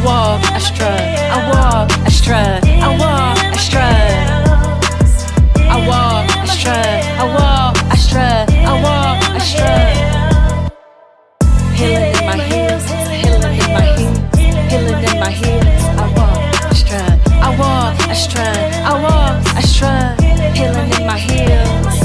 walk, I strut, I walk, I strut, I walk, I strut. I walk, I strut, I walk, I strut, I walk, I strut. Healing in my heels, healing in my heels, healing in my heels. I walk, I strut, I walk, I strut, I walk, I strut. Healing in my heels.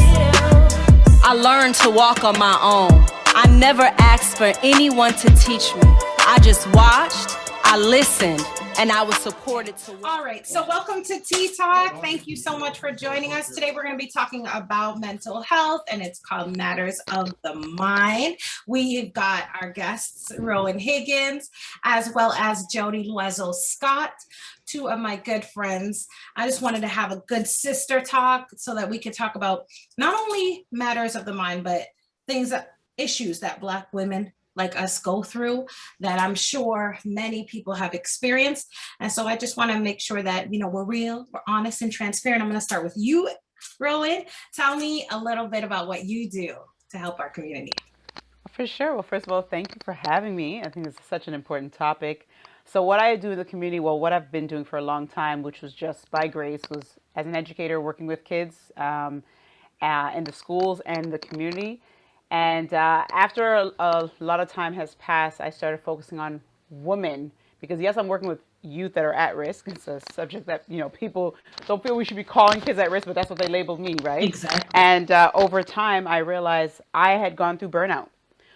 I learned to walk on my own. I never asked for anyone to teach me. I just watched, I listened, and I was supported to walk. All right, so welcome to TeaTalk. Thank you so much for joining us. Today we're going to be talking about mental health, and it's called Matters of the Mind. We've got our guests, Rowan Higgins, as well as Jody Loiseau Scott, two of my good friends. I just wanted to have a good sister talk so that we could talk about not only matters of the mind, but issues that Black women like us go through that I'm sure many people have experienced. And so I just want to make sure that, we're real, we're honest and transparent. I'm going to start with you, Rowan. Tell me a little bit about what you do to help our community. For sure. Well, first of all, thank you for having me. I think this is such an important topic. So what I do in the community, well, what I've been doing for a long time, which was just by grace, was as an educator working with kids in the schools and the community. And after a lot of time has passed, I started focusing on women because, yes, I'm working with youth that are at risk. It's a subject that, people don't feel we should be calling kids at risk, but that's what they labeled me, right? Exactly. And over time, I realized I had gone through burnout.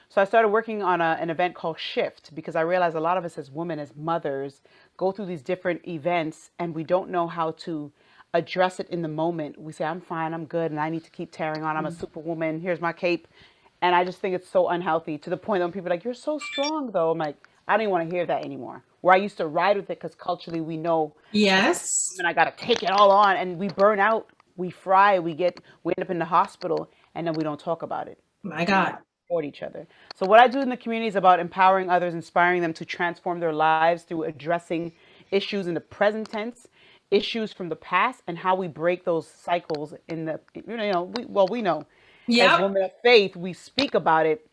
So I started working on an event called Shift because I realized a lot of us as women, as mothers, go through these different events and we don't know how to address it in the moment. We say, I'm fine, I'm good, and I need to keep tearing on. I'm a superwoman. Here's my cape. And I just think it's so unhealthy to the point that when people are like, you're so strong, though. I'm like, I don't even want to hear that anymore. Where I used to ride with it because culturally we know, Yes. and I got to take it all on. And we burn out, we fry, we end up in the hospital, and then we don't talk about it. My God. Support each other. So what I do in the community is about empowering others, inspiring them to transform their lives through addressing issues in the present tense, issues from the past, and how we break those cycles in the, we know. Yeah. As women of faith, we speak about it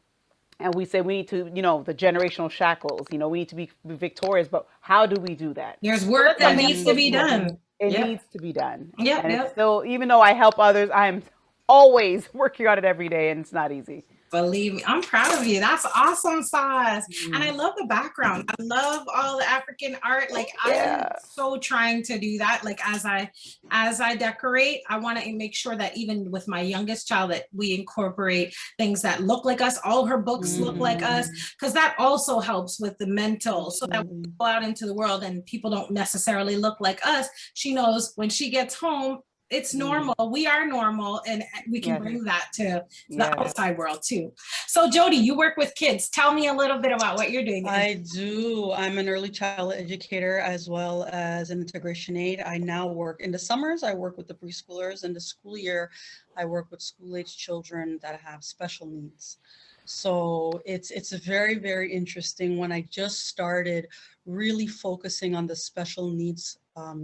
and we say we need to, the generational shackles, we need to be victorious, but how do we do that? There's work that needs to be done. It needs to be done. Yeah. And it's still, even though I help others, I'm always working on it every day and it's not easy. Believe me, I'm proud of you. That's awesome, Sauce. And I love the background. I love all the African art. Like I'm so trying to do that. Like as I decorate, I want to make sure that even with my youngest child that we incorporate things that look like us. All her books look like us, because that also helps with the mental, so that we go out into the world and people don't necessarily look like us. She knows when she gets home, it's normal. We are normal, and we can bring that to the outside world too. So Jody, you work with kids. Tell me a little bit about what you're doing. I do. I'm an early child educator as well as an integration aide. I now work in the summers. I work with the preschoolers. In the school year, I work with school-age children that have special needs. So it's very, very interesting. When I just started really focusing on the special needs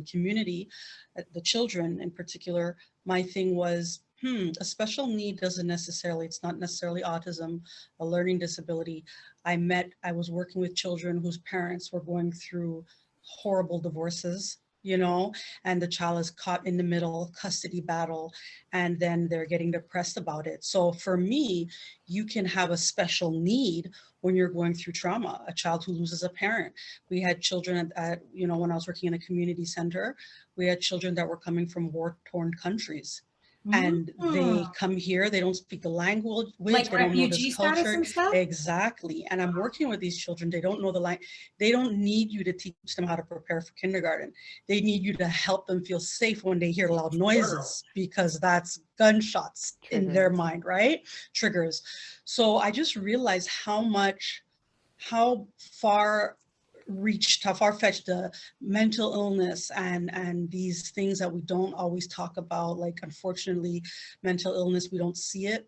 community, the children in particular, my thing was, a special need it's not necessarily autism, a learning disability. I was working with children whose parents were going through horrible divorces, and the child is caught in the middle custody battle, and then they're getting depressed about it. So for me, you can have a special need when you're going through trauma, a child who loses a parent. We had children when I was working in a community center, we had children that were coming from war-torn countries. And they come here, they don't speak the language, like they don't know refugee this status culture. and stuff? Exactly. And I'm working with these children, they don't know the language. They don't need you to teach them how to prepare for kindergarten. They need you to help them feel safe when they hear loud noises, because that's gunshots in their mind, right? Triggers. So I just realized how far-fetched the mental illness and these things that we don't always talk about. Like, unfortunately, mental illness, we don't see it.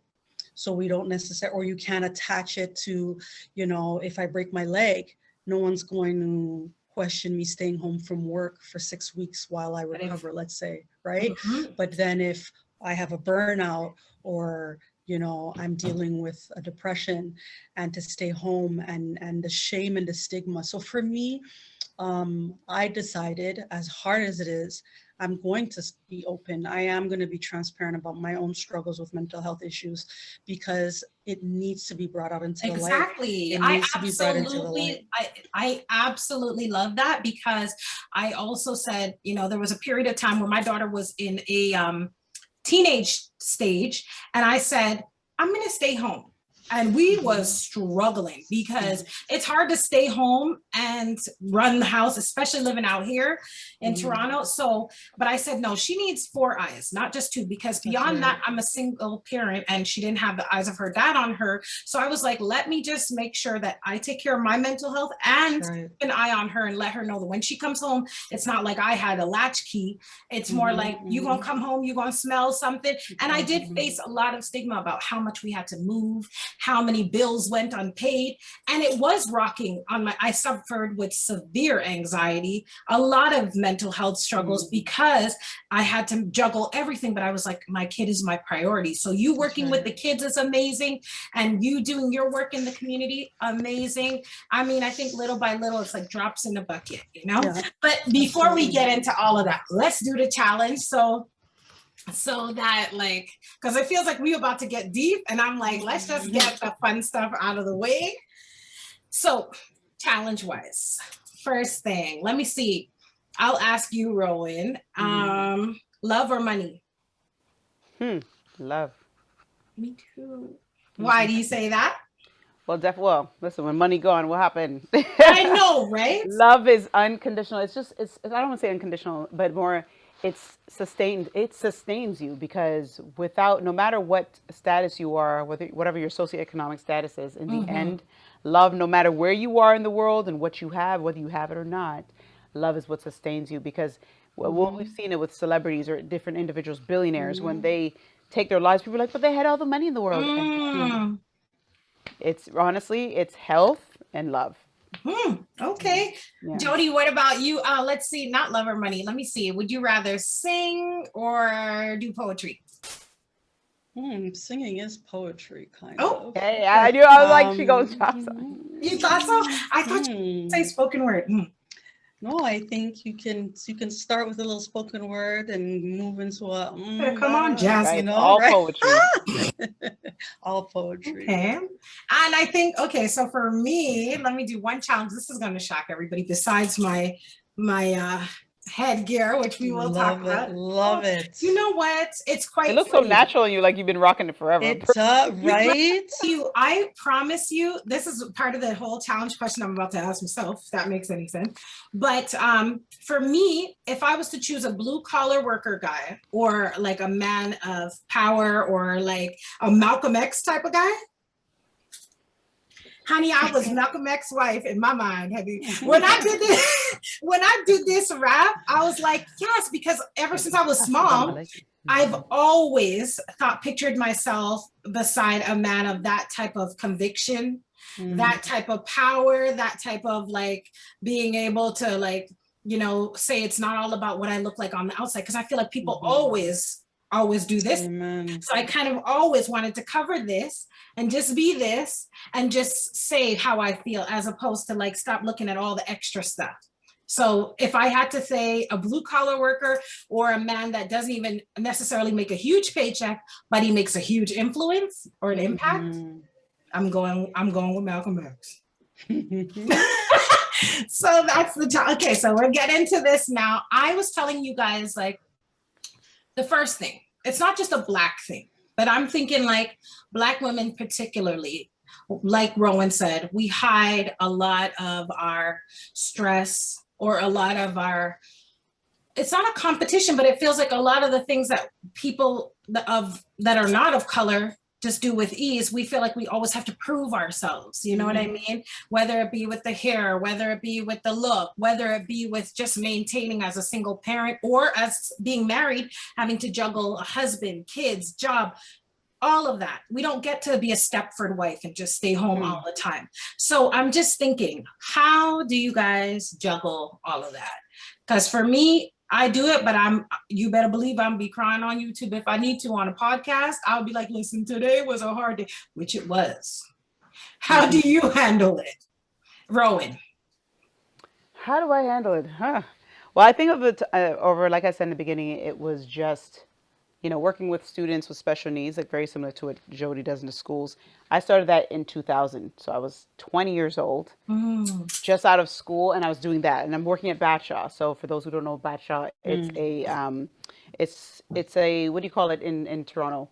So we don't necessarily, or you can't attach it to, if I break my leg, no one's going to question me staying home from work for 6 weeks while I recover, let's say, right? But then if I have a burnout, or I'm dealing with a depression, and to stay home, and the shame and the stigma. So for me, I decided, as hard as it is, I'm going to be open. I am going to be transparent about my own struggles with mental health issues because it needs to be brought out into the light. Exactly. It I needs to be brought into the light. absolutely, I absolutely love that, because I also said, you know, there was a period of time where my daughter was in a teenage stage, and I said, I'm going to stay home. And we was struggling because it's hard to stay home and run the house, especially living out here in Toronto. So, but I said, no, she needs 4 eyes, not just 2, because beyond that, I'm a single parent and she didn't have the eyes of her dad on her. So I was like, let me just make sure that I take care of my mental health and keep an eye on her and let her know that when she comes home, it's not like I had a latchkey. It's more like, you gonna come home, you gonna smell something. And I did face a lot of stigma about how much we had to move, how many bills went unpaid. And it was rocking on I suffered with severe anxiety, a lot of mental health struggles because I had to juggle everything, but I was like, my kid is my priority. So you working with the kids is amazing. And you doing your work in the community, amazing. I mean, I think little by little, it's like drops in the bucket, you know? Yeah. But before we get into all of that, let's do the challenge. So that, like, because it feels like we're about to get deep, and I'm like, let's just get the fun stuff out of the way. So challenge wise, first thing, let me see. I'll ask you, Rowan, love or money? Love. Me too. Why do you say that? Well, listen, when money gone, what happened? I know, right? Love is unconditional. It's I don't want to say unconditional, but more, it's sustained. It sustains you because no matter what status you are, whatever your socioeconomic status is, in the end, love, no matter where you are in the world and what you have, whether you have it or not, love is what sustains you. Because we've seen it with celebrities or different individuals, billionaires, when they take their lives, people are like, but they had all the money in the world. And it's honestly, it's health and love. Okay. Yeah. Jody, what about you? Let's see, not love or money. Let me see. Would you rather sing or do poetry? Singing is poetry, kind of. Hey, I knew. I was like, she goes. You thought so? I thought you say spoken word. No, I think you can start with a little spoken word and move into a come on, jazz, right, you know, all poetry. All poetry. Okay. And I think, okay, so for me, let me do one challenge. This is going to shock everybody besides my headgear, which we will talk about. Love it. You know what? It's quite. It looks so natural on you, like you've been rocking it forever. It's right. I promise you, this is part of the whole challenge question I'm about to ask myself, if that makes any sense. But for me, if I was to choose a blue collar worker guy or like a man of power or like a Malcolm X type of guy. Honey, I was Malcolm X's wife in my mind. When I did this rap, I was like, yes, because ever since I was small, I've always pictured myself beside a man of that type of conviction, that type of power, that type of like being able to like, you know, say it's not all about what I look like on the outside. Cause I feel like people always do this. Amen. So I kind of always wanted to cover this and just be this and just say how I feel as opposed to like stop looking at all the extra stuff. So if I had to say a blue collar worker or a man that doesn't even necessarily make a huge paycheck, but he makes a huge influence or an impact, I'm going with Malcolm X. So that's okay. So we're getting to this now. I was telling you guys like the first thing, it's not just a Black thing, but I'm thinking like Black women particularly, like Rowan said, we hide a lot of our stress or a lot of it's not a competition, but it feels like a lot of the things that people that are not of color just do with ease. We feel like we always have to prove ourselves. You know what I mean? Whether it be with the hair, whether it be with the look, whether it be with just maintaining as a single parent or as being married, having to juggle a husband, kids, job, all of that. We don't get to be a Stepford wife and just stay home all the time. So I'm just thinking, how do you guys juggle all of that? Because for me, I do it, but you better believe I'm be crying on YouTube if I need to on a podcast. I'll be like, listen, today was a hard day, which it was. How do you handle it? Rowan? How do I handle it? Huh. Well, I think of it over, like I said in the beginning, it was just, working with students with special needs, like very similar to what Jody does in the schools. I started that in 2000. So I was 20 years old, Mm. just out of school, and I was doing that. And I'm working at Batshaw. So for those who don't know Batshaw, Mm. it's a, what do you call it in Toronto?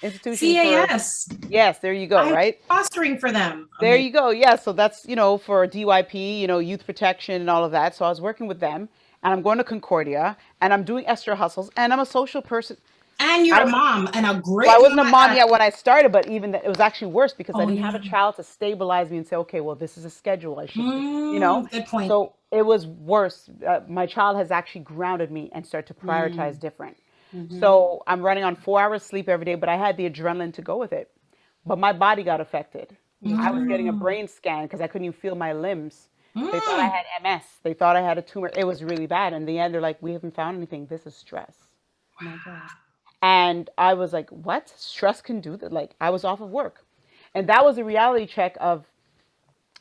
Institution for, CAS. yes, there you go, I'm right? fostering for them. There Amazing. you go. Yeah. So that's, for DYP, youth protection and all of that. So I was working with them and I'm going to Concordia and I'm doing extra hustles and I'm a social person. And you're I a was, mom and a well, great I wasn't a mom mom at yet that. when I started, but even that, it was actually worse because I Oh didn't have yeah. a child to stabilize me and say, okay, well, this is a schedule I should do, Good point. So it was worse. My child has actually grounded me and started to prioritize Mm. different. Mm-hmm. So I'm running on 4 hours sleep every day, but I had the adrenaline to go with it. But my body got affected. That's I was right. getting a Mm, brain scan because I couldn't even feel my limbs. They thought I mm. had MS. They thought I had a tumor. It was really bad. In the end, they're like, we haven't found anything. This is stress. My God. And I was like, what? Stress can do that? Like, I was off of work. And that was a reality check of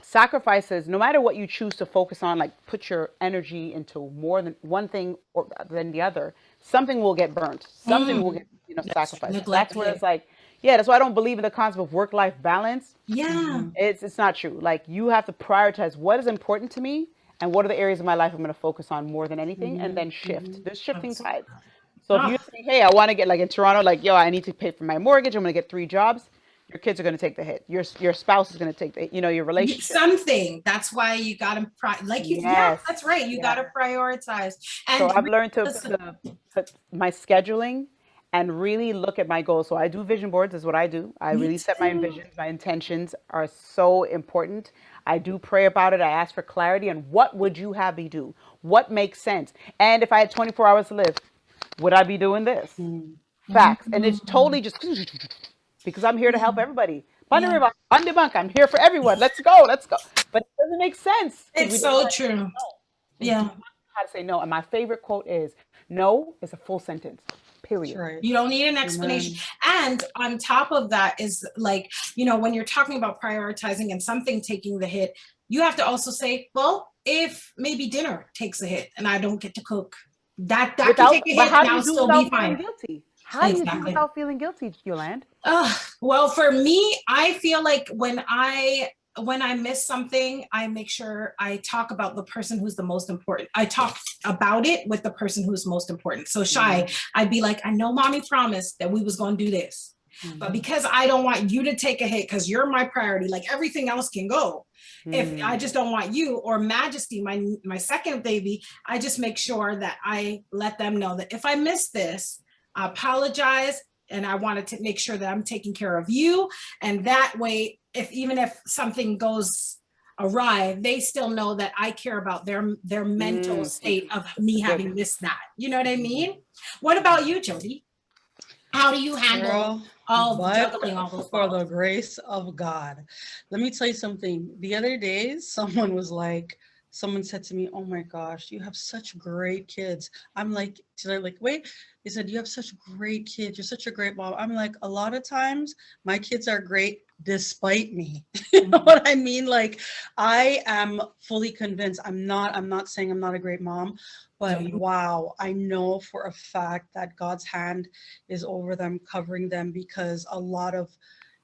sacrifices. No matter what you choose to focus on, like put your energy into more than one thing or than the other, something will get burnt. Something will Mm. get, That's sacrificed. That's where neglected. it's like, yeah, that's why I don't believe in the concept of work-life balance. Yeah. Mm-hmm. It's not true. Like you have to prioritize what is important to me and what are the areas of my life I'm going to focus on more than anything, and Mm-hmm. then shift. Mm-hmm. There's shifting Abs- tides. So if you're Oh, saying, hey, I want to get like in Toronto, like yo, I need to pay for my mortgage. I'm going to get 3 jobs. Your kids are going to take the hit. Your spouse is going to take the, your relationship. something. That's why you got to, yeah, Yes. that's right. You got Yeah. to prioritize. So And I've learned to realism- put my scheduling and really look at my goals. So I do vision boards is what I do. I me really set my too. visions. My intentions are so important. I do pray about it. I ask for clarity and what would you have me do? What makes sense? And if I had 24 hours to live, would I be doing this? Mm. Facts. And it's Mm. totally just because I'm here to help Yeah. everybody. Yeah. On the bank, I'm here for everyone. Let's go. Let's go. But it doesn't make sense because we It's don't know so how to say true. no. We do Yeah. not know how to say no. And my favorite quote is no is a full sentence, That's period. right. You don't need an explanation. Amen. And on top of that is like, when you're talking about prioritizing and something taking the hit, you have to also say, well, if maybe dinner takes a hit and I don't get to cook, that can take a But hit how and do you I'll do still be without feeling fine. guilty? How do you do Exactly. without feeling guilty, Yolande? Well, for me, I feel like when I miss something, I make sure I talk about the person who's the most important. I talk about it with the person who's most important. So Shy, Mm-hmm. I'd be like, I know mommy promised that we was going to do this. But Mm-hmm. because I don't want you to take a hit because you're my priority, like everything else can go. If I Hmm. just don't want you or Majesty, my second baby, I just make sure that I let them know that if I miss this, I apologize and I wanted to make sure that I'm taking care of you. And that way, even if something goes awry, they still know that I care about their mental state of me Good. having missed that. You know what I mean? What about you, Jody? How do you handle Girl, all but juggling all those for balls? the grace of God. Let me tell you something. The other day, someone said to me, "Oh my gosh, you have such great kids." I'm like, they're like, wait. They said, "You have such great kids. You're such a great mom." I'm like, a lot of times my kids are great despite me. You know what I mean? Like, I am fully convinced. I'm not saying I'm not a great mom, No, but you. wow, I know for a fact that God's hand is over them, covering them, because a lot of,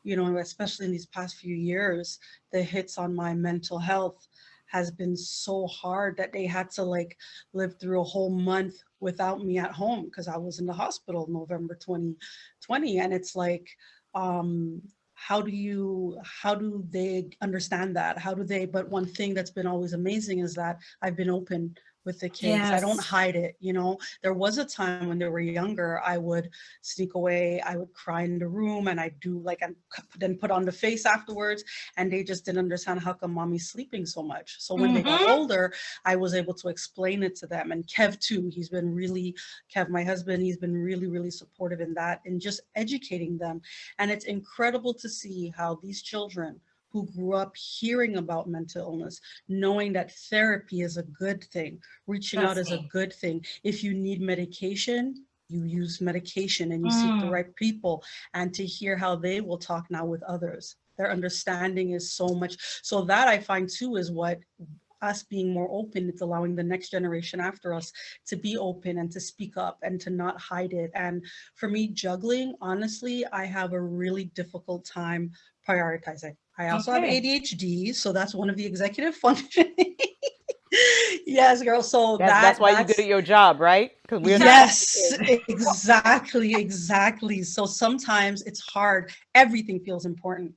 especially in these past few years, the hits on my mental health has been so hard that they had to like live through a whole month without me at home because I was in the hospital November 2020. And it's like, how do they understand that? How do they, but one thing that's been always amazing is that I've been open with the kids. I don't Yes. hide it. There was a time when they were younger, I would sneak away, I would cry in the room, and I do like, and then put on the face afterwards, and they just didn't understand how come mommy's sleeping so much. So when they got Mm-hmm. older, I was able to explain it to them. And Kev too, Kev, my husband, he's been really, really supportive in that and just educating them. And it's incredible to see how these children who grew up hearing about mental illness, knowing that therapy is a good thing, reaching out Trust is a me. good thing. If you need medication, you use medication and you seek the Mm. right people, and to hear how they will talk now with others. Their understanding is so much. So that I find too is what us being more open. It's allowing the next generation after us to be open and to speak up and to not hide it. And for me, juggling, honestly, I have a really difficult time prioritizing. I also have Okay. ADHD, so that's one of the executive functioning. Yes, girl. So That's why you're good at that's your job, right? Because we're the yes, opposite. exactly. So sometimes it's hard. Everything feels important.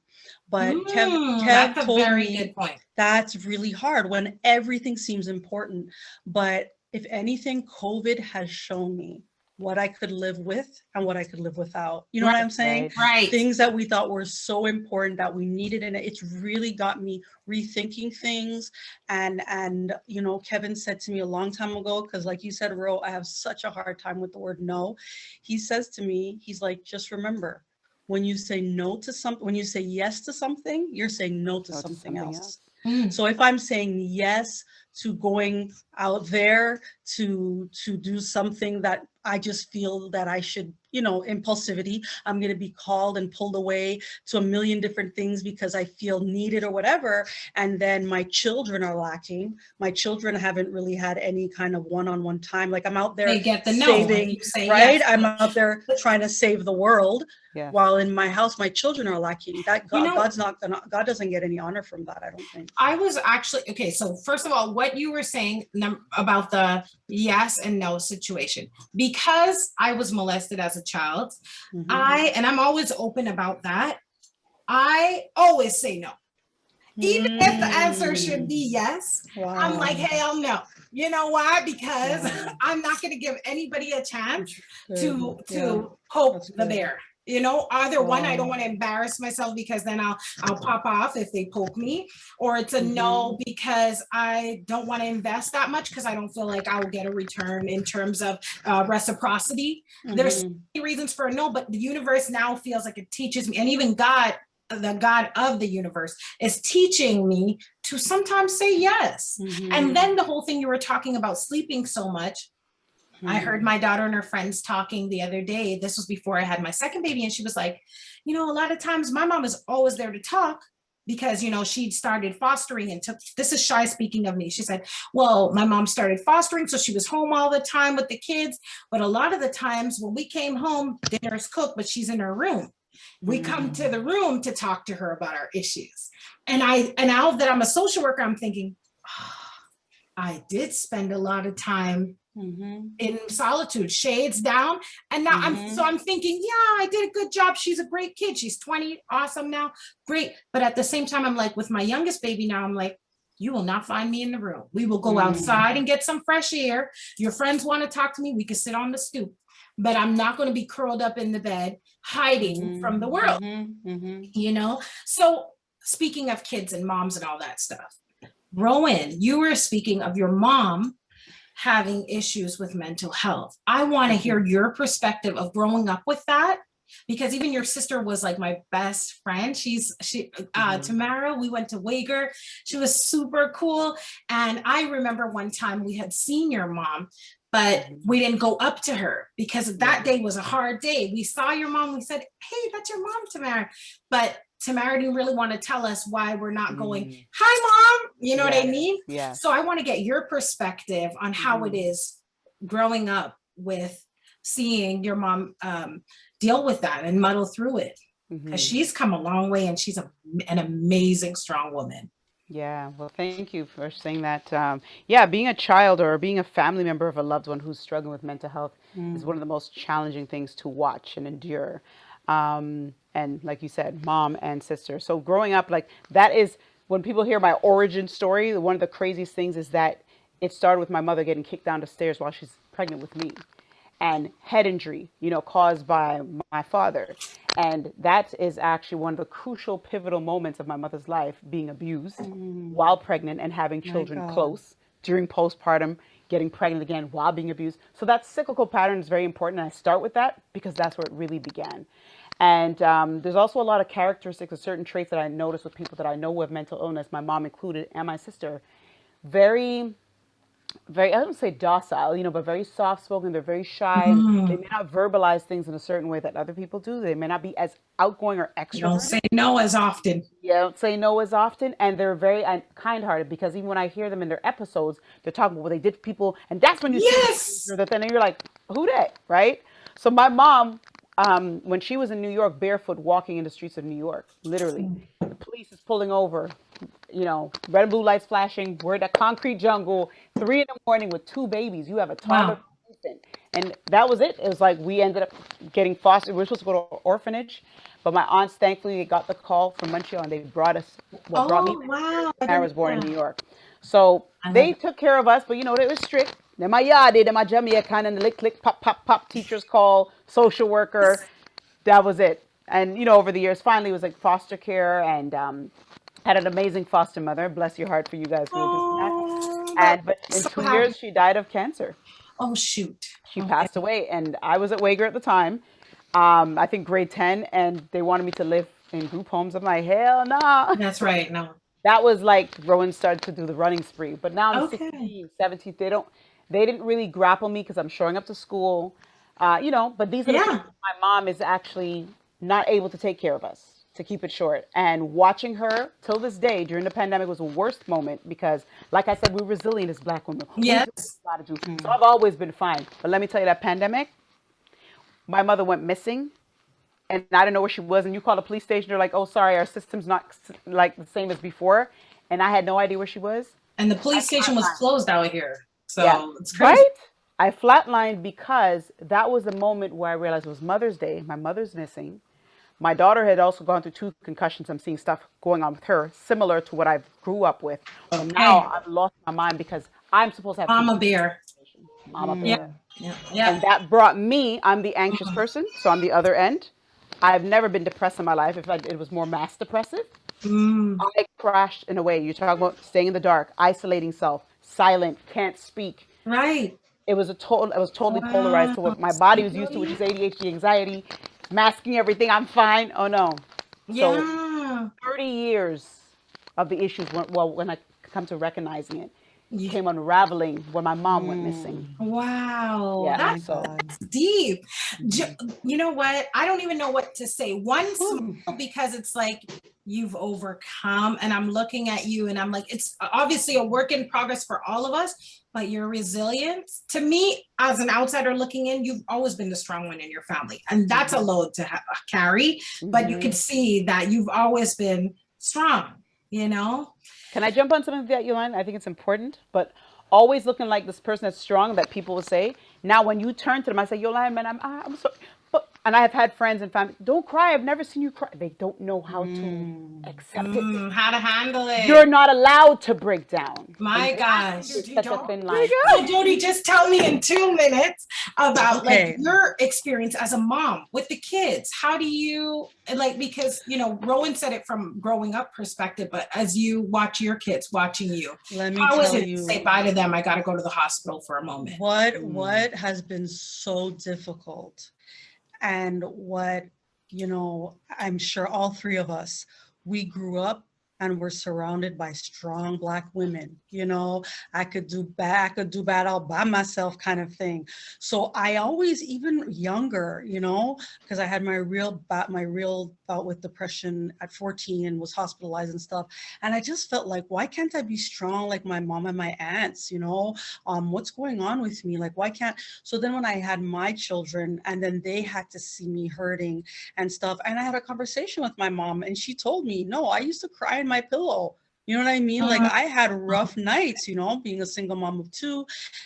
But Kev That's a told very me good point. that's really hard when everything seems important. But if anything, COVID has shown me what I could live with and what I could live without. You know what Right, I'm saying? Right. right. Things that we thought were so important that we needed, and it's really got me rethinking things. And you know, Kevin said to me a long time ago, because like you said, Ro, I have such a hard time with the word no. He says to me, he's like, just remember, when you say no to something, when you say yes to something, you're saying no to No, to something something else. else. Mm. So if I'm saying yes to going out there to do something that I just feel that I should, you know, impulsivity, I'm going to be called and pulled away to a million different things because I feel needed or whatever. And then my children are lacking. My children haven't really had any kind of one-on-one time. Like I'm out there They get the no when saving, you say right? yes. I'm out there trying to save the world. Yes. While in my house, my children are lacking. That You know, God's not gonna, God doesn't get any honor from that, I don't think. I was actually okay. So first of all, what you were saying about the yes and no situation, because I was molested as a child, Mhm. and I'm always open about that. I always say no, even if the answer should Mm. be yes. I'm like, Wow. hell no. You know why? Because Wow. I'm not going to give anybody a chance Good. Yeah, to poke that's the good. bear. You know, either one, I don't Wow. want to embarrass myself because then I'll pop off if they poke me, or it's a no Mhm. because I don't want to invest that much because I don't feel like I will get a return in terms of reciprocity. There's so Mhm. many reasons for a no, but the universe now feels like it teaches me, and even God, the God of the universe, is teaching me to sometimes say yes. And Mhm. then the whole thing you were talking about sleeping so much, I heard Mhm. my daughter and her friends talking the other day. This was before I had my second baby. And she was like, you know, a lot of times my mom is always there to talk because, you know, she started fostering and took, this is Shy speaking of me. She said, well, my mom started fostering, so she was home all the time with the kids. But a lot of the times when we came home, dinner is cooked, but she's in her room. We come to Mhm. the room to talk to her about our issues. And now that I'm a social worker, I'm thinking, oh, I did spend a lot of time Mhm. in solitude, shades down. And now Mhm. I'm thinking, yeah, I did a good job. She's a great kid. She's 20, awesome now. Great. But at the same time, I'm like, with my youngest baby now, I'm like, you will not find me in the room. We will go outside Mhm. and get some fresh air. Your friends want to talk to me. We can sit on the stoop, but I'm not going to be curled up in the bed hiding from the Mhm. world, Mhm. Mhm. you know? So speaking of kids and moms and all that stuff, Rowan, you were speaking of your mom having issues with mental health. I want to hear your perspective of growing up with that, because even your sister was like my best friend. She Mhm. Tamara, we went to Wager. She was super cool. And I remember one time we had seen your mom, but Mhm. we didn't go up to her because that Yeah. day was a hard day. We saw your mom, we said, hey, that's your mom, Tamara. But Tamara didn't really want to tell us why we're not going, Mm. hi, mom. You know what I Yes. mean? Yes. So I want to get your perspective on how it Mhm. is growing up with seeing your mom deal with that and muddle through it, because Mhm. she's come a long way and she's an amazing, strong woman. Yeah, well, thank you for saying that. Yeah, being a child or being a family member of a loved one who's struggling with mental health is one Mm. of the most challenging things to watch and endure. And like you said, mom and sister. So growing up, like that is when people hear my origin story, one of the craziest things is that it started with my mother getting kicked down the stairs while she's pregnant with me, and head injury, caused by my father. And that is actually one of the crucial, pivotal moments of my mother's life, being abused Mm. while pregnant and having My children God. close during postpartum, getting pregnant again while being abused. So that cyclical pattern is very important. And I start with that because that's where it really began. And there's also a lot of characteristics of certain traits that I notice with people that I know who have mental illness, my mom included, and my sister. Very very, I don't say docile, but very soft spoken. They're very shy, and they Mm. may not verbalize things in a certain way that other people do. They may not be as outgoing or You don't extroverted. say no as often. You don't say no as often, and they're very kind-hearted, because even when I hear them in their episodes, they're talking about what they did to people, and that's when you see the Yes. danger, that then you're like, who that, right? So my mom, when she was in New York, barefoot, walking in the streets of New York, literally, the police is pulling over, red and blue lights flashing. We're in a concrete jungle, 3 in the morning with two babies. You have a toddler, Wow. infant. And that was it. It was like we ended up getting foster. We were supposed to go to an orphanage, but my aunts thankfully got the call from Montreal, and they brought us. Well, brought me Oh, back here. wow. I I didn't was born know in New that. York, so I love they it. took care of us. But they were strict. They're my yardie, they're my Jamaican, and the lick click pop pop pop. Teachers call, social worker. That was it. And over the years, finally, it was like foster care, and had an amazing foster mother. Bless your heart for you guys who are doing that. Oh, that And but in so 2 years, happy. she died of cancer. Oh, shoot. She Okay. passed away, and I was at Wager at the time. I think grade 10, and they wanted me to live in group homes. I'm like, hell no. That's right. No. That was like Rowan started to do the running spree. But now I'm Okay. 16, 17. They didn't really grapple me because I'm showing up to school. But these are the Yeah. times my mom is actually not able to take care of us, to keep it short. And watching her till this day during the pandemic was the worst moment because, like I said, we're resilient as Black women. We do what Yes. we gotta do. So I've always been fine. But let me tell you, that pandemic, my mother went missing, and I didn't know where she was. And you call the police station, they're like, "Oh, sorry, our system's not like the same as before," and I had no idea where she was. And the I police station was flatlined. closed out here. Yeah, So it's crazy. right. I flatlined because that was the moment where I realized it was Mother's Day. My mother's missing. My daughter had also gone through 2 concussions. I'm seeing stuff going on with her, similar to what I grew up with. So Okay. now I've lost my mind because I'm supposed to have Mama complete bear. information. Mama Yeah. bear. Yeah. Yeah. And that brought me, I'm the anxious Mm. person, so I'm the other end. I've never been depressed in my life. In fact, it was more mass depressive. Mm. I crashed in a way. You talk about staying in the dark, isolating self, silent, can't speak. Right. I was totally polarized Wow. to what my body was used to, which is ADHD, anxiety, masking everything. I'm fine. Oh no. So Yeah. 30 years of the issues when I come to recognizing it, Yeah. came unraveling when my mom went missing. Wow. Yeah. My That's So God. deep. You know what? I don't even know what to say. One smile, because it's like you've overcome, and I'm looking at you and I'm like, it's obviously a work in progress for all of us, but your resilience, to me, as an outsider looking in, you've always been the strong one in your family. And that's a load to carry, but you mhm. could see that you've always been strong, you know? Can I jump on something that you line? I think it's important, but always looking like this person that's strong that people will say. Now, when you turn to them, I say, Yolanda, man, I'm so, and I have had friends and family, don't cry. I've never seen you cry. They don't know how to accept it. How to handle You're it. not allowed to break down. My And that gosh. is such a thin So line. Jody, just tell me in 2 minutes about like Okay. your experience as a mom with the kids. How do you like, because Rowan said it from growing up perspective, but as you watch your kids watching you, Let me how is tell it to you say bye to them? I got to go to the hospital for a moment. what has been so difficult, and what, I'm sure all three of us, we grew up and were surrounded by strong Black women. I could do bad all by myself, kind of thing. So I always, even younger, because I had my real bout with depression at 14 and was hospitalized and stuff. And I just felt like, why can't I be strong like my mom and my aunts? What's going on with me? Like, why can't? So then when I had my children, and then they had to see me hurting and stuff, and I had a conversation with my mom, and she told me, no, I used to cry in my pillow. You know what I mean? Like, I had rough nights, being a single mom of 2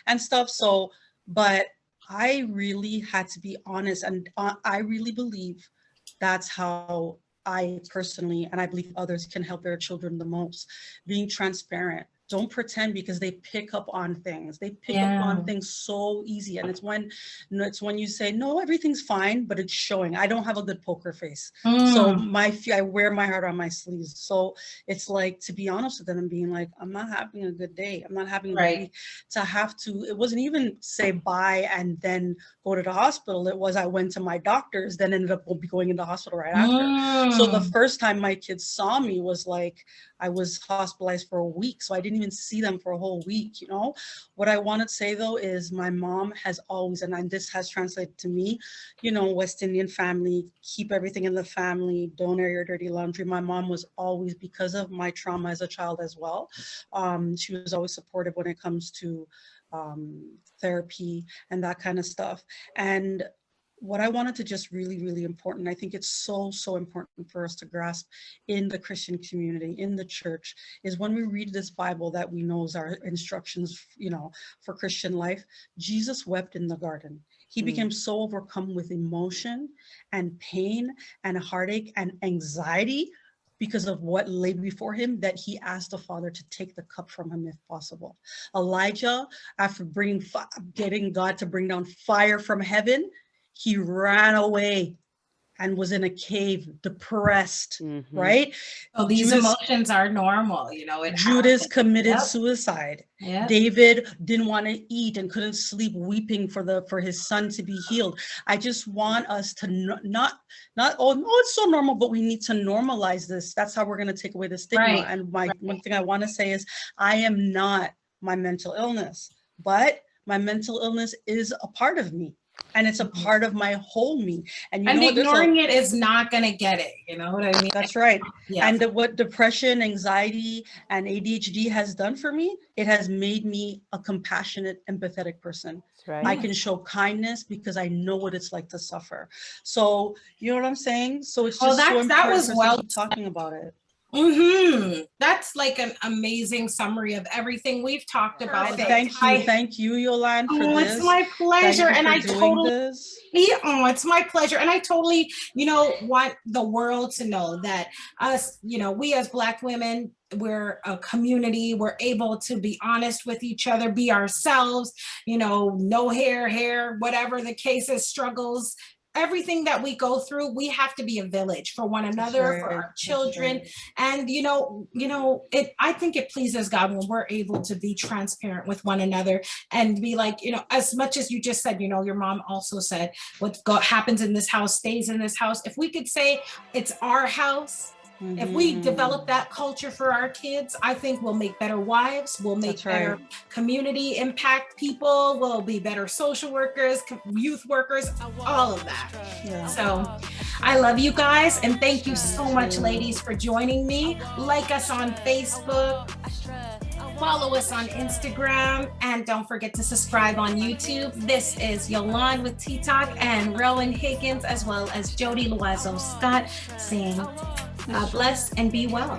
and stuff. So, but I really had to be honest. And I really believe that's how I personally, and I believe others, can help their children the most. Being transparent. Don't pretend, because they pick up on things. They pick up on things so easy. And it's when you say, no, everything's fine, but it's showing. I don't have a good poker face. So I wear my heart on my sleeves. So it's like, to be honest with them and being like, I'm not having a good day. I'm not having a good week. To have to, it wasn't even say bye and then go to the hospital. It was, I went to my doctor's, then ended up going in the hospital right after. So the first time my kids saw me was like, I was hospitalized for a week, so I didn't even see them for a whole week, you know. What I want to say though is my mom has always, and this has translated to me, you know, West Indian family, keep everything in the family, don't air your dirty laundry. My mom was always, because of my trauma as a child as well, she was always supportive when it comes to therapy and that kind of stuff. And what I wanted to just really important, I think it's so important for us to grasp in the Christian community, in the church, is when we read this Bible that we know is our instructions, you know, for Christian life. Jesus wept in the garden. He became so overcome with emotion and pain and heartache and anxiety because of what lay before him, that he asked the Father to take the cup from him if possible. Elijah, after getting God to bring down fire from heaven, he ran away and was in a cave, depressed, right? So these emotions are normal, you know. Judas committed suicide. Yep. David didn't want to eat and couldn't sleep, weeping for his son to be healed. I just want us to not oh no, it's so normal, but we need to normalize this. That's how we're going to take away the stigma. Right. And one thing I want to say is, I am not my mental illness, but my mental illness is a part of me. And it's a part of my whole me. And ignoring it is not going to get it. You know what I mean? That's right. Yeah. And what depression, anxiety, and ADHD has done for me, it has made me a compassionate, empathetic person. That's right. I can show kindness because I know what it's like to suffer. So, you know what I'm saying? So it's just so important that was for us well to keep talking about it. That's like an amazing summary of everything we've talked about. Thank you, Yolande, for this. It's my pleasure, and I totally. It's my pleasure, and I totally, you know, want the world to know that us, you know, we as Black women, we're a community. We're able to be honest with each other, be ourselves. You know, no hair, whatever the case is, struggles. Everything that we go through, we have to be a village for one another, for our children. And, you know, I think it pleases God when we're able to be transparent with one another and be like, you know, as much as you just said, you know, your mom also said, what happens in this house stays in this house. If we could say it's our house, if we develop that culture for our kids, I think we'll make better wives, we'll make better community impact people, we'll be better social workers, youth workers, all of that. Yeah. So I love you guys, and thank you so much, ladies, for joining me. Like us on Facebook, follow us on Instagram, and don't forget to subscribe on YouTube. This is Yolande with TeaTalk and Rowan Higgins, as well as Jody Loiseau Scott, saying God bless and be well.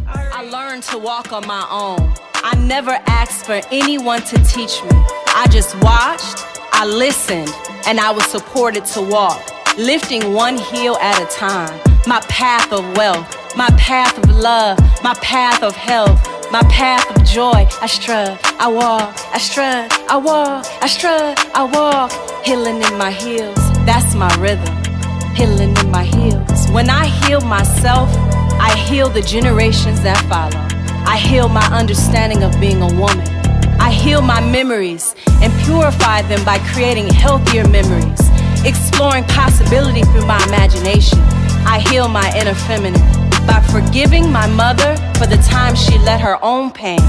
I learned to walk on my own. I never asked for anyone to teach me. I just watched, I listened, and I was supported to walk, lifting one heel at a time. My path of wealth, my path of love, my path of health, my path of joy. I strut, I walk, I strut, I walk, I strut, I walk, healing in my heels. That's my rhythm. Healing in my heels. When I heal myself, I heal the generations that follow. I heal my understanding of being a woman. I heal my memories and purify them by creating healthier memories, exploring possibility through my imagination. I heal my inner feminine by forgiving my mother for the time she let her own pain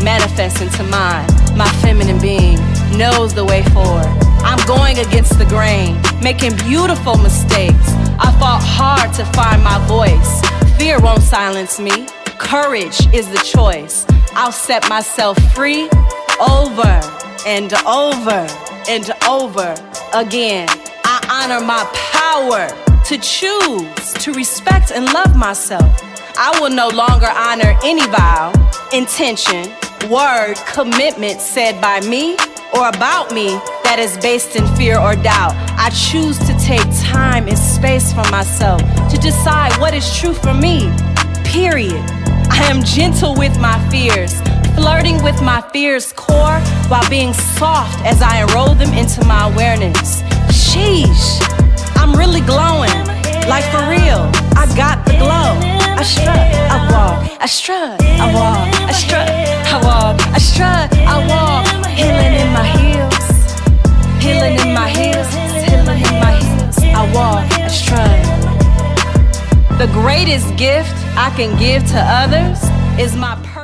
manifest into mine. My feminine being knows the way forward. I'm going against the grain, making beautiful mistakes. I fought hard to find my voice. Fear won't silence me. Courage is the choice. I'll set myself free over and over and over again. I honor my power to choose, to respect and love myself. I will no longer honor any vow, intention, word, commitment said by me or about me that is based in fear or doubt. I choose to take time and space for myself to decide what is true for me, period. I am gentle with my fears, flirting with my fears' core while being soft as I enroll them into my awareness. Sheesh, I'm really glowing, like for real, I got the glow. I strut, I walk, I strut, I walk, I strut, I walk, I strut, I walk, healing in my heels, healing in my heels, healing in my heels. I walk, I strut. The greatest gift I can give to others is my purpose.